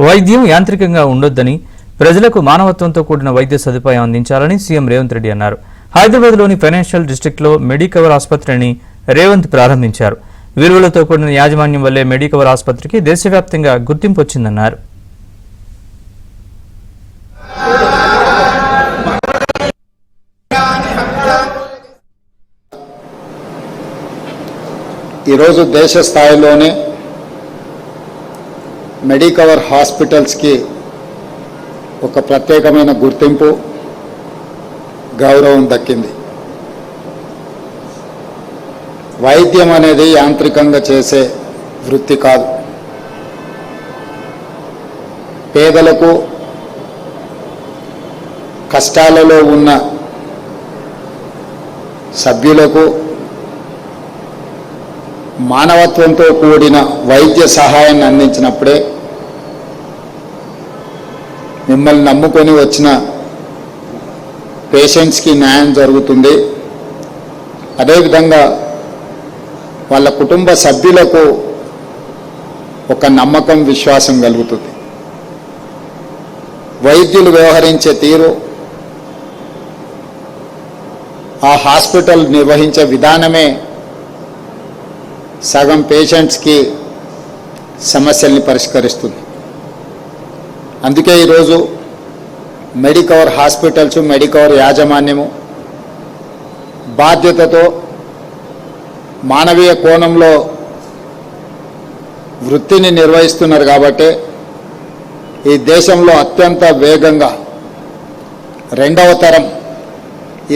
వైద్యం యాంత్రికంగా ఉండొద్దని, ప్రజలకు మానవత్వంతో కూడిన వైద్య సదుపాయం అందించాలని సీఎం రేవంత్ రెడ్డి అన్నారు. హైదరాబాద్లోని ఫైనాన్షియల్ డిస్ట్రిక్ట్లో మెడికవర్ ఆసుపత్రిని రేవంత్ ప్రారంభించారు. విలువలతో కూడిన యాజమాన్యం వల్లే మెడికవర్ ఆసుపత్రికి దేశవ్యాప్తంగా గుర్తింపు వచ్చిందన్నారు. ఈరోజు దేశ స్థాయిలోనే మెడికవర్ హాస్పిటల్స్కి ఒక ప్రత్యేకమైన గుర్తింపు, గౌరవం దక్కింది. వైద్యం అనేది యాంత్రికంగా చేసే వృత్తి కాదు. పేదలకు, కష్టాలలో ఉన్న సభ్యులకు మానవత్వంతో కూడిన వైద్య సహాయాన్ని అందించినప్పుడే మిమ్మల్ని నమ్ముకొని వచ్చిన పేషెంట్స్కి న్యాయం జరుగుతుంది. అదేవిధంగా వాళ్ళ కుటుంబ సభ్యులకు ఒక నమ్మకం, విశ్వాసం కలుగుతుంది. వైద్యులు వ్యవహరించే తీరు, ఆ హాస్పిటల్ నిర్వహించే విధానమే సగం పేషెంట్స్కి సమస్యల్ని పరిష్కరిస్తుంది. అందుకే ఈరోజు మెడికవర్ హాస్పిటల్స్, మెడికవర్ యాజమాన్యము బాధ్యతతో మానవీయ కోణంలో వృత్తిని నిర్వహిస్తున్నారు. కాబట్టి ఈ దేశంలో అత్యంత వేగంగా రెండవ తరం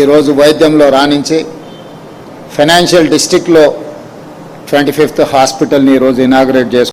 ఈరోజు వైద్యంలో రాణించి ఫైనాన్షియల్ డిస్ట్రిక్ట్లో 25th హాస్పిటల్ని ఈరోజు ఇనాగ్రేట్ చేసుకుంటున్నారు.